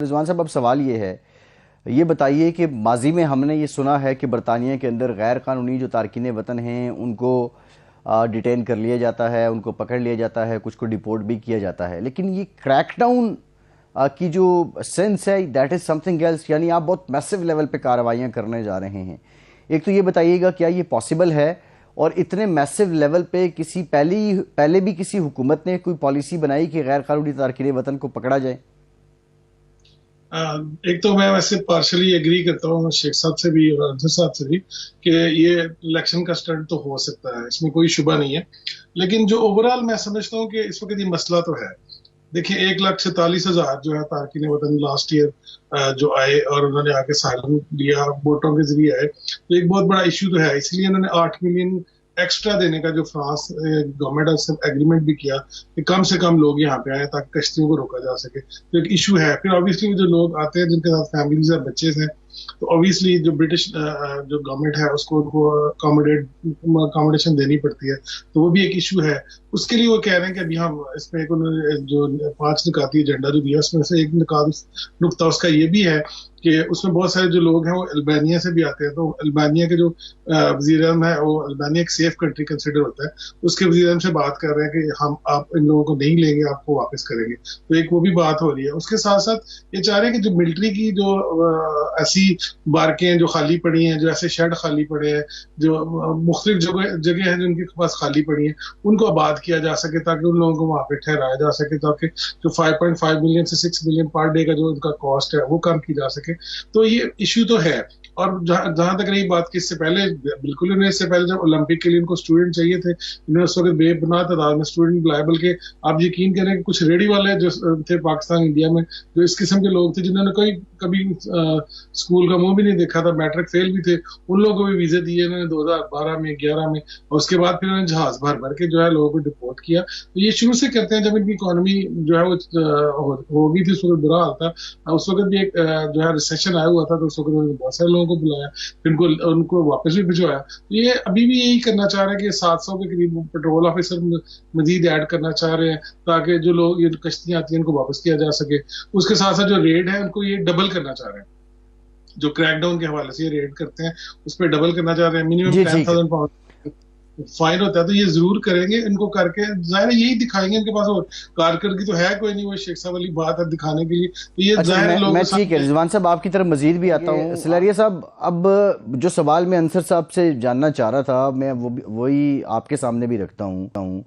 رضوان صاحب اب سوال یہ ہے، یہ بتائیے کہ ماضی میں ہم نے یہ سنا ہے کہ برطانیہ کے اندر غیر قانونی جو تارکین وطن ہیں ان کو ڈیٹین کر لیا جاتا ہے، ان کو پکڑ لیا جاتا ہے، کچھ کو ڈیپورٹ بھی کیا جاتا ہے، لیکن یہ کریک ڈاؤن کی جو سینس ہے that is something else, یعنی آپ بہت میسو لیول پہ کارروائیاں کرنے جا رہے ہیں۔ ایک تو یہ بتائیے گا کیا یہ پاسبل ہے، اور اتنے میسو لیول پہ پہلے بھی کسی حکومت نے کوئی پالیسی بنائی کہ غیر قانونی تارکین وطن کو پکڑا جائے؟ ایک تو میں ویسے پارشلی ایگری کرتا ہوں شیخ صاحب سے بھی اور انصر صاحب سے بھی کہ یہ الیکشن کا اسٹنٹ تو ہو سکتا ہے، اس میں کوئی شبہ نہیں ہے، لیکن جو اوورال میں سمجھتا ہوں کہ اس وقت یہ مسئلہ تو ہے۔ دیکھیں 1,47,000 جو ہے تارکین وطن لاسٹ ایئر جو آئے اور انہوں نے آ کے سائلم لیا، ووٹوں کے ذریعے آئے، تو ایک بہت بڑا ایشو تو ہے، اس لیے انہوں نے 8 ملین ایکسٹرا دینے کا جو فرانس گورنمنٹ سے ایگریمنٹ بھی کیا کہ کم سے کم لوگ یہاں پہ آئے تاکہ کشتیوں کو روکا جا سکے، تو ایک ایشو ہے۔ پھر آبویسلی جو لوگ آتے ہیں جن کے ساتھ فیملیز ہیں، بچے ہیں، تو آبویسلی جو برٹش جو گورنمنٹ ہے اس کو اکاموڈیشن دینی پڑتی ہے، تو وہ بھی ایک ایشو ہے۔ اس کے لیے وہ کہہ رہے ہیں کہ ابھی ہم اس میں جو 5 نکاتی ایجنڈا جو دیا اس میں سے ایک نقطہ اس کا یہ بھی ہے کہ اس میں بہت سارے جو لوگ ہیں وہ البانیہ سے بھی آتے ہیں، تو البانیہ کے جو وزیر اعظم ہے وہ البانیہ ایک سیف کنٹری کنسیڈر ہوتا ہے، اس کے وزیر اعظم سے بات کر رہے ہیں کہ آپ ان لوگوں کو نہیں لیں گے، آپ کو واپس کریں گے، تو ایک وہ بھی بات ہو رہی ہے۔ اس کے ساتھ ساتھ یہ چاہ رہے ہیں کہ جو ملٹری کی جو ایسی بارکیں ہیں جو خالی پڑی ہیں، جو ایسے شیڈ خالی پڑے ہیں، جو مختلف جگہ ہیں جن کے پاس خالی پڑی ہیں، ان کو آباد کیا جا سکے تاکہ ان لوگوں کو وہاں پہ ٹھہرایا جا سکے، تاکہ جو 5.5 ملین سے 6 ملین پر ڈے کا جو ان کا کاسٹ ہے وہ کم کی جا سکے۔ تو یہ ایشو تو ہے۔ اور جہاں تک رہی بات کہ اس سے پہلے بالکل انہیں اس سے پہلے جب اولمپک کے لیے ان کو اسٹوڈنٹ چاہیے تھے، انہوں نے اس وقت بے پناہ تعداد میں اسٹوڈنٹ بلائے، بلکہ آپ یقین کریں کہ کچھ ریڈی والے جو تھے پاکستان انڈیا میں، جو اس قسم کے لوگ تھے جنہوں نے کبھی اسکول کا منہ بھی نہیں دیکھا تھا، میٹرک فیل بھی تھے، ان لوگوں کو بھی ویزے دیے انہوں نے 2012 میں 11 میں، اور اس کے بعد پھر انہوں نے جہاز بھر کے جو ہے لوگوں کو ڈپورٹ کیا۔ تو یہ شروع سے کرتے ہیں، جب ان کی اکانومی جو ہے وہ ہوگی تھی، اس وقت برا حال تھا، اس وقت بھی ایک جو ہے ریسیشن آیا ہوا تھا، تو اس وقت بہت سارے لوگوں کو بلایا، پھر ان کو واپس بھی بھجوایا۔ یہ ابھی بھی یہی کرنا چاہ رہے ہیں کہ 700 کے قریب پیٹرول آفیسر مزید ایڈ کرنا چاہ رہے ہیں تاکہ جو لوگ یہ کشتیاں آتی ہیں ان کو واپس کیا جا سکے۔ اس کے ساتھ ساتھ جو ریڈ ہے ان کو یہ ڈبل کرنا چاہ رہے ہیں، جو کریک ڈاؤن کے حوالے سے یہ ریڈ کرتے ہیں اس پہ ڈبل کرنا چاہ رہے ہیں، منیمم 10,000 پاؤنڈ فائن ہوتا ہے، تو یہ ضرور کریں گے، ان کو کر کے ظاہر ہے یہی دکھائیں گے، ان کے پاس اور کارکردگی تو ہے کوئی نہیں، وہ شیخ صاحب والی بات ہے دکھانے کے لیے، تو یہ ظاہر ہے میں ٹھیک ہے رضوان صاحب آپ کی طرف مزید بھی آتا ہوں۔ سلاریہ صاحب، اب جو سوال میں انصر صاحب سے جاننا چاہ رہا تھا میں وہی آپ کے سامنے بھی رکھتا ہوں۔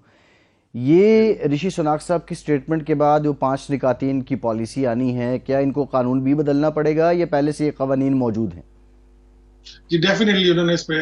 یہ رشی سناک صاحب کی سٹیٹمنٹ کے بعد وہ 5 نکاتین کی پالیسی آنی ہے، کیا ان کو قانون بھی بدلنا پڑے گا یا پہلے سے یہ قوانین موجود ہیں؟ جی ڈیفینیٹلی انہوں نے اس پہ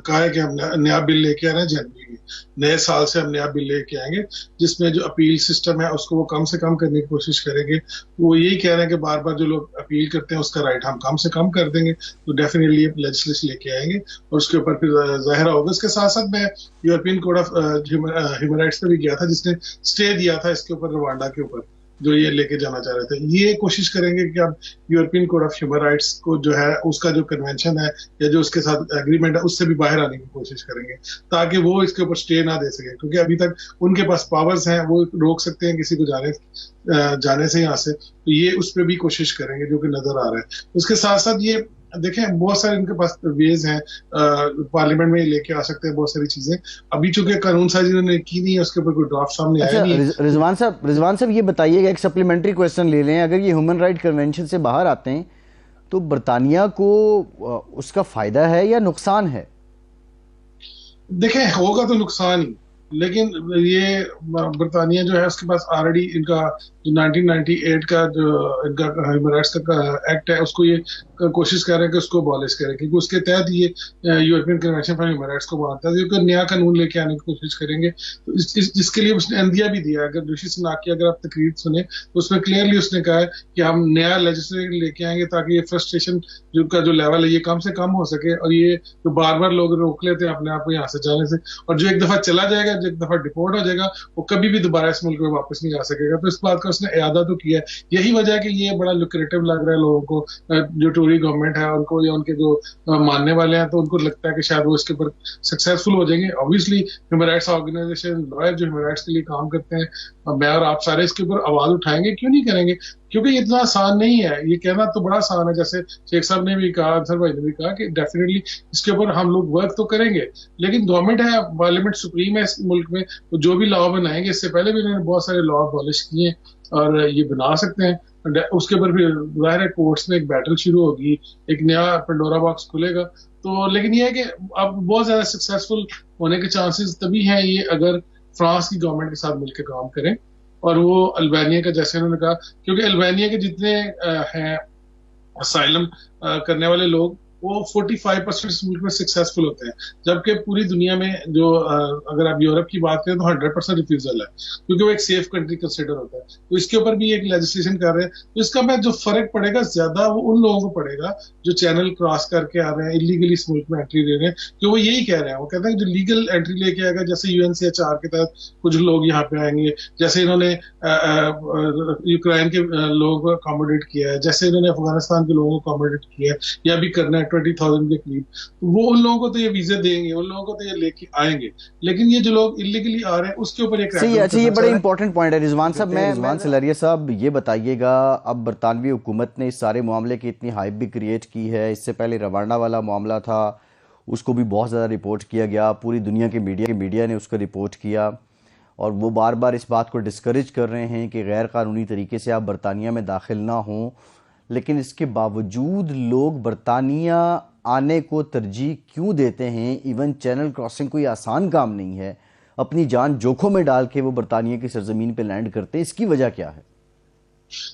کہا ہے کہ ہم نیا بل لے کے آ رہے ہیں، جنوری میں نئے سال سے ہم نیا بل لے کے آئیں گے، جس میں جو اپیل سسٹم ہے اس کو وہ کم سے کم کرنے کی کوشش کریں گے۔ وہ یہی کہہ رہے ہیں کہ بار بار جو لوگ اپیل کرتے ہیں اس کا رائٹ ہم کم سے کم کر دیں گے، تو ڈیفینیٹلی لیجسلیشن لے کے آئیں گے اور اس کے اوپر پھر ظاہر ہوگا۔ اس کے ساتھ ساتھ میں European code of human rights پہ بھی گیا تھا، جس نے اسٹے دیا تھا اس کے اوپر، روانڈا کے اوپر جو یہ لے کے جانا چاہ رہے تھے۔ یہ کوشش کریں گے کہ اب European code of human rights کو جو ہے اس کا جو کنونشن ہے یا جو اس کے ساتھ ایگریمنٹ ہے اس سے بھی باہر آنے کی کوشش کریں گے تاکہ وہ اس کے اوپر سٹے نہ دے سکے، کیونکہ ابھی تک ان کے پاس پاورز ہیں، وہ روک سکتے ہیں کسی کو جانے سے یہاں سے، تو یہ اس پہ بھی کوشش کریں گے جو کہ نظر آ رہا ہے۔ اس کے ساتھ ساتھ یہ دیکھیں بہت سارے ان کے پاس ویز ہیں، پارلیمنٹ میں لے کے آ سکتے ہیں بہت ساری چیزیں، ابھی چونکہ قانون سازی انہوں نے کی نہیں ہے، اس کے اوپر کوئی ڈرافٹ سامنے آیا نہیں ہے۔ رضوان صاحب یہ بتائیے گا، ایک سپلیمنٹری کویسچن لے لیں، اگر یہ ہیومن رائٹ کنونشن سے باہر آتے ہیں تو برطانیہ کو اس کا فائدہ ہے یا نقصان ہے؟ دیکھیں ہوگا تو نقصان ہی، لیکن یہ برطانیہ جو ہے اس کے پاس آلریڈی ان کا جو 1998 کا جو ان کا ہیومن رائٹس کا ایکٹ ہے اس کو یہ کوشش کر رہے ہیں کہ اس کو ابالش کریں، کیونکہ اس کے تحت یہ European convention for human rights کو مانتا ہے، جو نیا قانون لے کے آنے کی کوشش کریں گے، تو جس کے لیے اس نے عندیہ بھی دیا ہے۔ اگر رشی سناک کی اگر آپ تقریر سنیں تو اس میں کلیئرلی اس نے کہا ہے کہ ہم نیا لیجسلیشن لے کے آئیں گے تاکہ یہ فرسٹریشن کا جو لیول ہے یہ کم سے کم ہو سکے، اور یہ جو بار بار لوگ روک لیتے ہیں اپنے آپ کو یہاں سے جانے سے، اور جو ایک دفعہ چلا جائے گا، جو ایک دفعہ ڈپورٹ ہو جائے گا، وہ کبھی بھی دوبارہ اس ملک میں واپس نہیں آ سکے گا۔ تو اس بات کا اس نے اعادہ تو کیا ہے، یہی وجہ ہے کہ یہ بڑا لوکریٹو لگ رہا ہے لوگوں کو، جو ٹوری گورنمنٹ ہے ان کو یا ان کے جو ماننے والے ہیں، تو ان کو لگتا ہے کہ شاید وہ اس کے اوپر سکسیسفل ہو جائیں گے۔ Obviously human rights organization lawyer جو ہیومن رائٹس کے لیے کام کرتے ہیں، میں اور آپ سارے اس کے اوپر آواز اٹھائیں گے، کیوں نہیں کریں گے، क्योंकि ये इतना आसान नहीं है, ये कहना तो बड़ा आसान है, जैसे शेख साहब ने भी कहा, अंसर भाई ने भी कहा कि डेफिनेटली इसके ऊपर हम लोग वर्क तो करेंगे, लेकिन गवर्नमेंट है, पार्लियामेंट सुप्रीम है इस मुल्क में, तो जो भी लॉ बनाएंगे, इससे पहले भी उन्होंने बहुत सारे लॉ अबॉलिश किए और ये बना सकते हैं, उसके ऊपर फिर जाहिर है कोर्ट्स में एक बैटल शुरू होगी, एक नया पेंडोरा बॉक्स खुलेगा। तो लेकिन ये है कि अब बहुत ज्यादा सक्सेसफुल होने के चांसेस तभी हैं ये अगर फ्रांस की गवर्नमेंट के साथ मिलकर काम करें, और वो अल्बानिया का, जैसे उन्होंने कहा, क्योंकि अल्बानिया के जितने हैं असाइलम करने वाले लोग, वो 45% इस मुल्क में सक्सेसफुल होते हैं, जबकि पूरी दुनिया में जो अगर आप यूरोप की बात करें तो 100% रिफ्यूजल है, क्योंकि वो एक सेफ कंट्री कंसिडर होता है। तो इसके ऊपर भी एक लेजिस्लेशन कर रहे हैं, तो इसका मैं जो फर्क पड़ेगा ज्यादा वो उन लोगों को पड़ेगा जो चैनल क्रॉस करके आ रहे हैं, इलीगली इस मुल्क में एंट्री ले रहे हैं, कि वो यही कह रहे हैं, वो कहते हैं कि जो लीगल एंट्री लेके आएगा, जैसे UNHCR के तहत कुछ लोग यहाँ पे आएंगे, जैसे इन्होंने यूक्रेन के लोगों को अकोमोडेट किया है, जैसे इन्होंने अफगानिस्तान के लोगों को अकोमोडेट किया है, या भी करना है 20,000 के करीब, वो उन लोगों को तो ये वीजा देंगे, उन लोगों को तो ये लेके आएंगे, लेकिन ये जो लोग इलीगली आ रहे हैं उसके ऊपर एक सही। अच्छा, ये बड़ा इंपॉर्टेंट पॉइंट है रिजवान साहब। रिजवान सलरिया साहब, ये बताइएगा, अब बरतानवी हुकूमत ने इस सारे मामले की इतनी हाइप भी क्रिएट की है, इससे पहले रवांडा वाला मामला था, उसको भी बहुत ज़्यादा रिपोर्ट किया गया, पूरी दुनिया के मीडिया ने उसको रिपोर्ट किया, और वो बार बार इस बात को डिस्करेज कर रहे हैं कि गैर कानूनी तरीके से आप बरतानिया में दाखिल ना हों, लेकिन इसके बावजूद लोग बरतानिया आने को तरजीह क्यों देते हैं? इवन चैनल क्रॉसिंग कोई आसान काम नहीं है, अपनी जान जोखों में डाल के वो बरतानिया की सरजमीन पे लैंड करते हैं, इसकी वजह क्या है?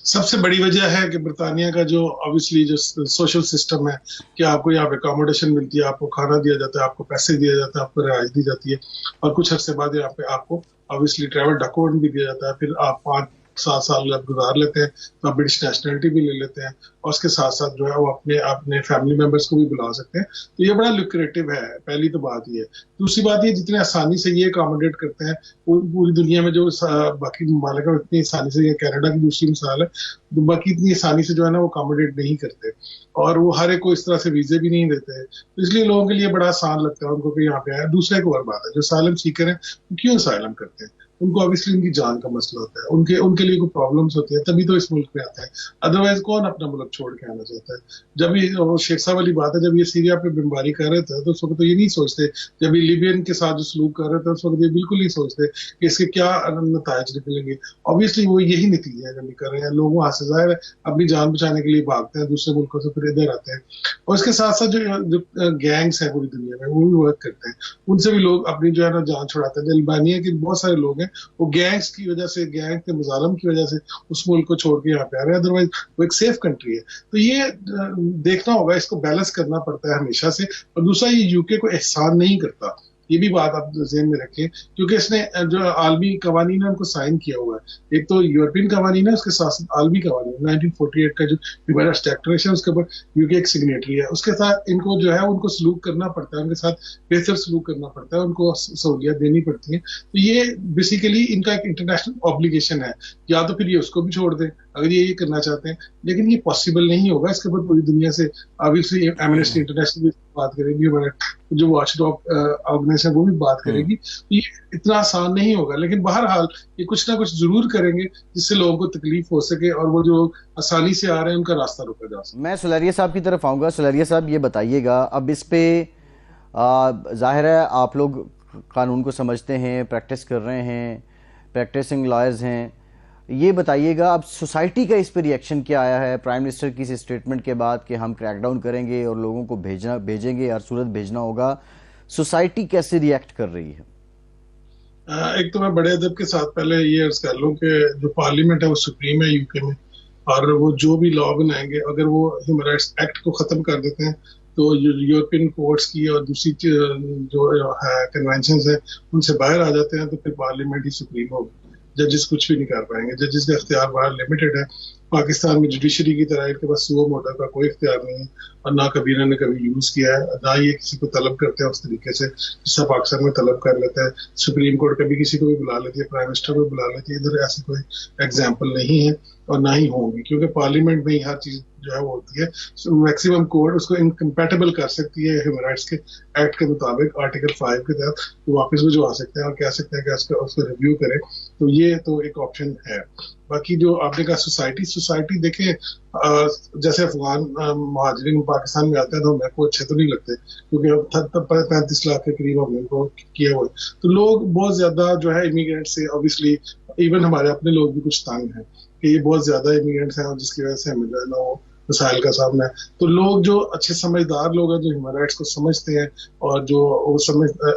सबसे बड़ी वजह है कि बरतानिया का जो ऑब्वियसली जो सोशल सिस्टम है, कि आपको यहाँ पे अकोमोडेशन मिलती है, आपको खाना दिया जाता है, आपको पैसे दिया जाता है, आपको रिहाइश दी जाती है, और कुछ अर्से बाद यहाँ पे आपको ऑब्वियसली ट्रैवल डॉक्यूमेंट भी दिया जाता है, फिर आप 5-7 साल जब गुजार लेते हैं तो आप ब्रिटिश नेशनलिटी भी ले लेते हैं, और उसके साथ साथ जो है वो अपने फैमिली मेंबर्स को भी बुला सकते हैं। तो ये बड़ा लुक्रेटिव है, पहली तो बात ये। दूसरी बात ये, जितने आसानी से ये अकोमोडेट करते हैं पूरी दुनिया में, जो बाकी ममालिक है इतनी आसानी से, ये कनाडा की दूसरी मिसाल है, तो बाकी इतनी आसानी से जो है ना वो अकोमोडेट नहीं करते, और वो हर एक को इस तरह से वीजे भी नहीं देते हैं, तो इसलिए लोगों के लिए बड़ा आसान लगता है उनको कि यहाँ पे आया। दूसरा एक और बात है, जो असाइलम सीकर हैं वो क्यों असाइलम करते हैं? उनको ऑब्वियसली उनकी जान का मसला होता है, उनके लिए कोई प्रॉब्लम्स होती है, तभी तो इस मुल्क में आता है, अदरवाइज कौन अपना मुल्क छोड़ के आना चाहता है? जब ये शेख साहब वाली बात है, जब ये सीरिया पे बमबारी कर रहे थे तो उस वक्त तो ये नहीं सोचते, जब ये लिबियन के साथ जो सलूक कर रहे थे उस वक्त ये बिल्कुल नहीं सोचते कि इसके क्या नताइज निकलेंगे। ऑब्वियसली वो यही नतीजे है जब कर रहे हैं, लोग वहां से जाहिर है अपनी जान बचाने के लिए भागते हैं, दूसरे मुल्कों से फिर इधर आते हैं, और इसके साथ साथ जो गैंग्स है पूरी दुनिया में वो भी वर्क करते हैं, उनसे भी लोग अपनी जो है ना जान छुड़ाते हैं। अल्बानिया के बहुत सारे लोग हैं वो गैंग्स की वजह से, गैंग के मुजालम की वजह से उस मुल्क को छोड़ के यहाँ पे आ रहे हैं, अदरवाइज वो एक सेफ कंट्री है। तो ये देखना होगा, इसको बैलेंस करना पड़ता है हमेशा से। और दूसरा, ये यूके को एहसान नहीं करता, ये भी बात आप ज़हन में रखें, क्योंकि इसने जो आलमी कवानीन है उनको साइन किया हुआ है, एक तो यूरोपियन कवानीन है, उसके साथ साथ आलमी कवानीन 1948 का जो ह्यूमन राइट्स डिक्लेरेशन है उसके ऊपर यूके एक सिग्नेटरी है, उसके साथ इनको जो है उनको सलूक करना पड़ता है, उनके साथ बेहतर सलूक करना पड़ता है, उनको सहूलियत देनी पड़ती है। तो ये बेसिकली इनका एक इंटरनेशनल ऑब्लिगेशन है, या तो फिर ये उसको भी छोड़ दें अगर ये करना चाहते हैं, लेकिन ये पॉसिबल नहीं होगा। इसके ऊपर पूरी दुनिया से ऑब्वियसली एमनेस्टी इंटरनेशनल भी बात करेगी, जो वॉचडॉग ऑर्गेनाइजेशन वो भी बात करेगी। ये इतना आसान नहीं होगा, लेकिन बहरहाल ये कुछ ना कुछ जरूर करेंगे जिससे लोगों को तकलीफ हो सके और वो जो आसानी से आ रहे हैं उनका रास्ता रोका जा सके। मैं सलरिया साहब की तरफ आऊँगा। सलरिया साहब, ये बताइएगा, अब इस पे जाहिर है आप लोग कानून को समझते हैं, प्रैक्टिस कर रहे हैं, प्रैक्टिसिंग लॉयर्स हैं, ये बताइएगा अब सोसाइटी का इस पर रिएक्शन क्या आया है प्राइम मिनिस्टर की इस स्टेटमेंट के बाद कि हम क्रैकडाउन करेंगे और लोगों को भेजेंगे, हर सूरत भेजना होगा। सोसाइटी कैसे रिएक्ट कर रही है? एक तो मैं बड़े अदब के साथ पहले ये अर्ज कर लूं कि जो पार्लियामेंट है वो सुप्रीम है यूके में, और वो जो भी लॉ बनाएंगे, अगर वो ह्यूमन राइट्स एक्ट को खत्म कर देते हैं तो यूरोपियन कोर्ट्स की और दूसरी जो है कन्वेंशन है उनसे बाहर आ जाते हैं, तो फिर पार्लियामेंट ही सुप्रीम होगी, जजेस कुछ भी नहीं कर पाएंगे। जजेस का इख्तियार बड़ा लिमिटेड है। पाकिस्तान में जुडिशरी की तरह इनके पास सुओ मोटा का कोई इख्तियार नहीं है, और ना कभी इन्होंने कभी यूज किया है, ना ये किसी को तलब करते हैं उस तरीके से जिससे पाकिस्तान में तलब कर लेता है। सुप्रीम कोर्ट कभी किसी को भी बुला लेती है, प्राइम मिनिस्टर को बुला लेती है, इधर ऐसी कोई एग्जाम्पल नहीं है। और ना ही होंगी, क्योंकि पार्लियामेंट में ही हर चीज जो है वो होती है। मैक्सिमम कोर्ट उसको इनकम्पैटिबल कर सकती है ह्यूमन राइट्स के एक्ट के मुताबिक आर्टिकल 5 के तहत, तो वापस वो जो आ सकते हैं और कह सकते हैं कि उसको रिव्यू करें। तो ये तो एक ऑप्शन है। बाकी जो आपने कहा सोसाइटी देखें, जैसे अफगान महाजरीन पाकिस्तान में आते हैं तो मेरे को अच्छे तो नहीं लगते, क्योंकि 35 लाख के करीब हमने उनको किया हुआ है। तो लोग बहुत ज्यादा जो है इमिग्रेंट से ऑब्वियसली, इवन हमारे अपने लोग भी कुछ तंग हैं कि ये बहुत ज्यादा इमिग्रेंट्स हैं और जिसकी वजह से हमें जो है ना वो मसाइल का सामना है। तो लोग जो अच्छे समझदार लोग हैं, जो ह्यूमन राइट्स को समझते हैं और जो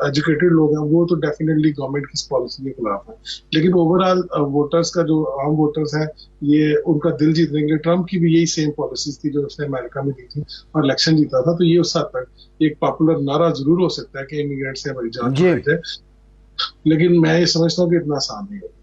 एजुकेटेड लोग हैं, वो तो डेफिनेटली गवर्नमेंट की इस पॉलिसी के खिलाफ है। लेकिन ओवरऑल वोटर्स का जो आम वोटर्स हैं, ये उनका दिल जीतने के लिए ट्रम्प की भी यही सेम पॉलिसीज थी जो उसने अमेरिका में दी थी और इलेक्शन जीता था। तो ये उस हद तक एक पॉपुलर नारा जरूर हो सकता है कि इमिग्रेंट से हमारी जान छुड़ाई जाए, लेकिन मैं ये समझता हूँ कि इतना आसान नहीं है।